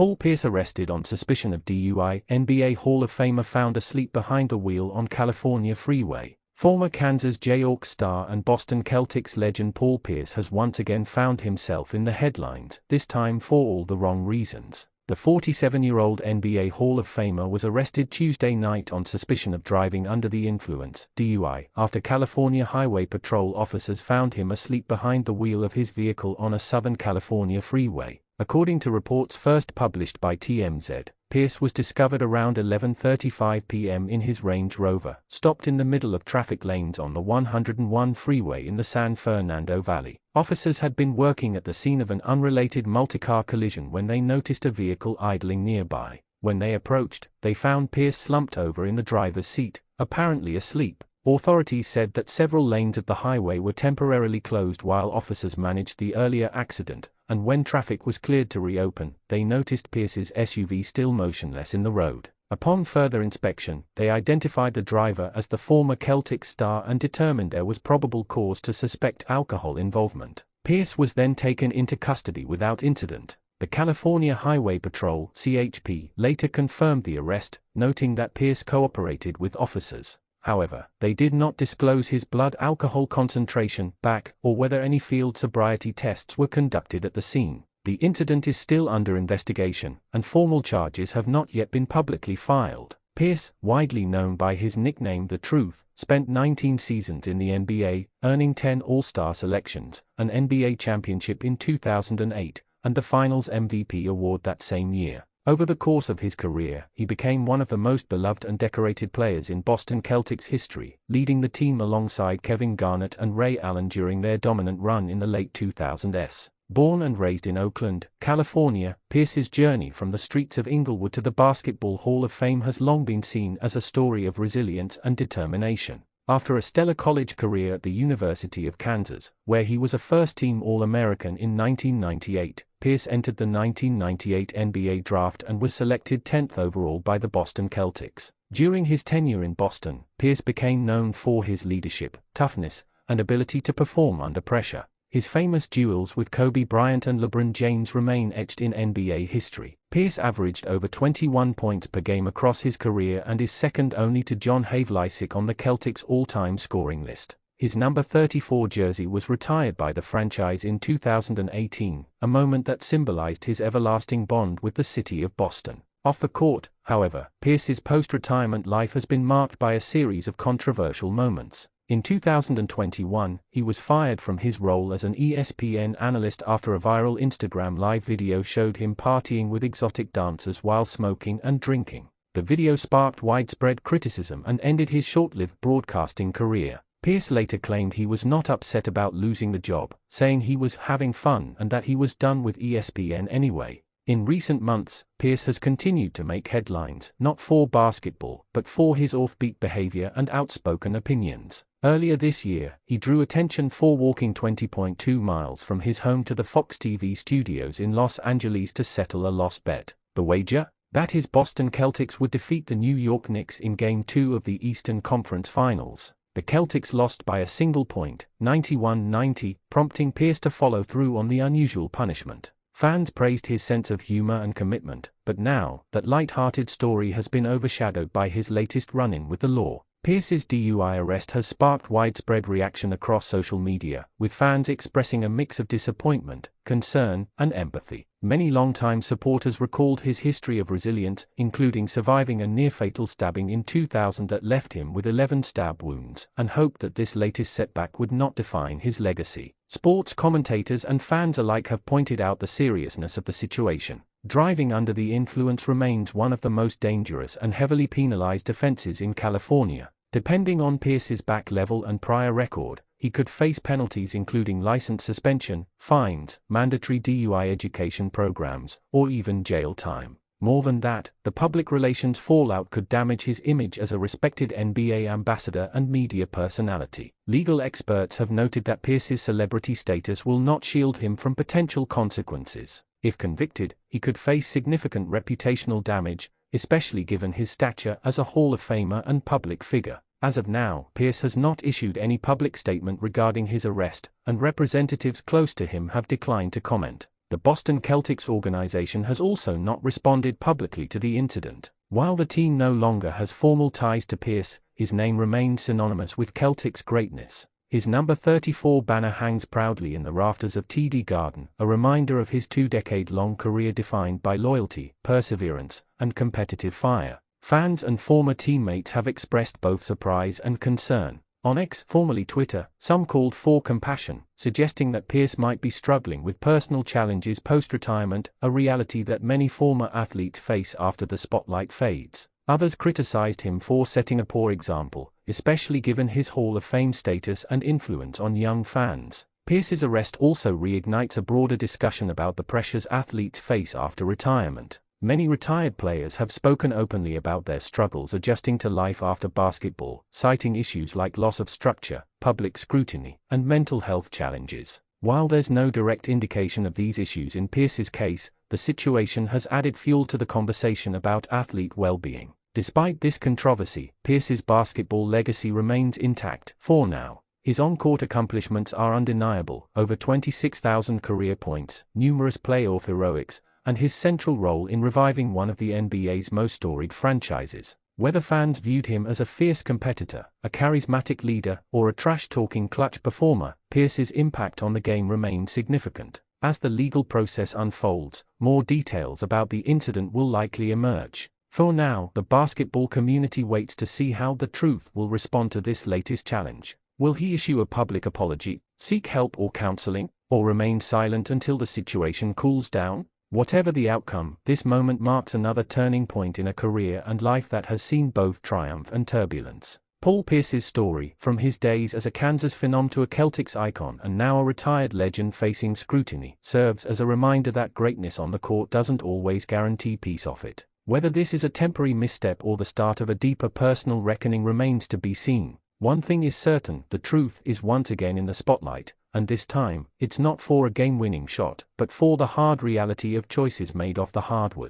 Paul Pierce arrested on suspicion of DUI. NBA Hall of Famer found asleep behind the wheel on California freeway. Former Kansas Jayhawks star and Boston Celtics legend Paul Pierce has once again found himself in the headlines, this time for all the wrong reasons. The 47-year-old NBA Hall of Famer was arrested Tuesday night on suspicion of driving under the influence (DUI) after California Highway Patrol officers found him asleep behind the wheel of his vehicle on a Southern California freeway. According to reports first published by TMZ, Pierce was discovered around 11:35 p.m. in his Range Rover, stopped in the middle of traffic lanes on the 101 freeway in the San Fernando Valley. Officers had been working at the scene of an unrelated multi-car collision when they noticed a vehicle idling nearby. When they approached, they found Pierce slumped over in the driver's seat, apparently asleep. Authorities said that several lanes of the highway were temporarily closed while officers managed the earlier accident, and when traffic was cleared to reopen, they noticed Pierce's SUV still motionless in the road. Upon further inspection, they identified the driver as the former Celtics star and determined there was probable cause to suspect alcohol involvement. Pierce was then taken into custody without incident. The California Highway Patrol (CHP) later confirmed the arrest, noting that Pierce cooperated with officers. However, they did not disclose his blood alcohol concentration back or whether any field sobriety tests were conducted at the scene. The incident is still under investigation, and formal charges have not yet been publicly filed. Pierce, widely known by his nickname The Truth, spent 19 seasons in the NBA, earning 10 All-Star selections, an NBA championship in 2008, and the Finals MVP award that same year. Over the course of his career, he became one of the most beloved and decorated players in Boston Celtics history, leading the team alongside Kevin Garnett and Ray Allen during their dominant run in the late 2000s. Born and raised in Oakland, California, Pierce's journey from the streets of Inglewood to the Basketball Hall of Fame has long been seen as a story of resilience and determination. After a stellar college career at the University of Kansas, where he was a first-team All-American in 1998, Pierce entered the 1998 NBA draft and was selected 10th overall by the Boston Celtics. During his tenure in Boston, Pierce became known for his leadership, toughness, and ability to perform under pressure. His famous duels with Kobe Bryant and LeBron James remain etched in NBA history. Pierce averaged over 21 points per game across his career and is second only to John Havlicek on the Celtics' all-time scoring list. His number 34 jersey was retired by the franchise in 2018, a moment that symbolized his everlasting bond with the city of Boston. Off the court, however, Pierce's post-retirement life has been marked by a series of controversial moments. In 2021, he was fired from his role as an ESPN analyst after a viral Instagram live video showed him partying with exotic dancers while smoking and drinking. The video sparked widespread criticism and ended his short-lived broadcasting career. Pierce later claimed he was not upset about losing the job, saying he was having fun and that he was done with ESPN anyway. In recent months, Pierce has continued to make headlines, not for basketball, but for his offbeat behavior and outspoken opinions. Earlier this year, he drew attention for walking 20.2 miles from his home to the Fox TV studios in Los Angeles to settle a lost bet. The wager? That his Boston Celtics would defeat the New York Knicks in Game 2 of the Eastern Conference Finals. The Celtics lost by a single point, 91-90, prompting Pierce to follow through on the unusual punishment. Fans praised his sense of humor and commitment, but now, that light-hearted story has been overshadowed by his latest run-in with the law. Pierce's DUI arrest has sparked widespread reaction across social media, with fans expressing a mix of disappointment, concern, and empathy. Many longtime supporters recalled his history of resilience, including surviving a near-fatal stabbing in 2000 that left him with 11 stab wounds, and hoped that this latest setback would not define his legacy. Sports commentators and fans alike have pointed out the seriousness of the situation. Driving under the influence remains one of the most dangerous and heavily penalized offenses in California. Depending on Pierce's back level and prior record, he could face penalties including license suspension, fines, mandatory DUI education programs, or even jail time. More than that, the public relations fallout could damage his image as a respected NBA ambassador and media personality. Legal experts have noted that Pierce's celebrity status will not shield him from potential consequences. If convicted, he could face significant reputational damage, especially given his stature as a Hall of Famer and public figure. As of now, Pierce has not issued any public statement regarding his arrest, and representatives close to him have declined to comment. The Boston Celtics organization has also not responded publicly to the incident. While the team no longer has formal ties to Pierce, his name remains synonymous with Celtics greatness. His number 34 banner hangs proudly in the rafters of TD Garden, a reminder of his 2-decade-long career defined by loyalty, perseverance, and competitive fire. Fans and former teammates have expressed both surprise and concern. On X, formerly Twitter, some called for compassion, suggesting that Pierce might be struggling with personal challenges post-retirement, a reality that many former athletes face after the spotlight fades. Others criticized him for setting a poor example, especially given his Hall of Fame status and influence on young fans. Pierce's arrest also reignites a broader discussion about the pressures athletes face after retirement. Many retired players have spoken openly about their struggles adjusting to life after basketball, citing issues like loss of structure, public scrutiny, and mental health challenges. While there's no direct indication of these issues in Pierce's case, the situation has added fuel to the conversation about athlete well-being. Despite this controversy, Pierce's basketball legacy remains intact, for now. His on-court accomplishments are undeniable: over 26,000 career points, numerous playoff heroics, and his central role in reviving one of the NBA's most storied franchises. Whether fans viewed him as a fierce competitor, a charismatic leader, or a trash-talking clutch performer, Pierce's impact on the game remains significant. As the legal process unfolds, more details about the incident will likely emerge. For now, the basketball community waits to see how the truth will respond to this latest challenge. Will he issue a public apology, seek help or counseling, or remain silent until the situation cools down? Whatever the outcome, this moment marks another turning point in a career and life that has seen both triumph and turbulence. Paul Pierce's story, from his days as a Kansas phenom to a Celtics icon and now a retired legend facing scrutiny, serves as a reminder that greatness on the court doesn't always guarantee peace off it. Whether this is a temporary misstep or the start of a deeper personal reckoning remains to be seen. One thing is certain: the truth is once again in the spotlight, and this time, it's not for a game-winning shot, but for the hard reality of choices made off the hardwood.